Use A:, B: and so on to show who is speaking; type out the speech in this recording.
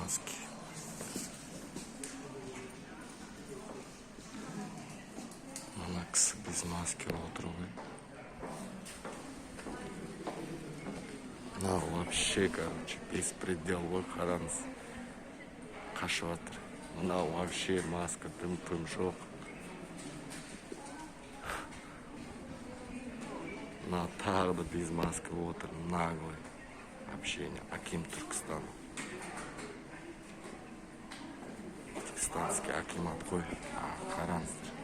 A: маски. Мына кісі без маски отыр ғой. Мынау вообще, короче, беспредел ғой, қараңыз. Қашып жатыр. Мынау вообще маска тым-тым жоқ. Мынау тағы да без маска отыр, наглый. Вообще не Аким Түркістан. Түркістанский акимат қой. Қараңыздар.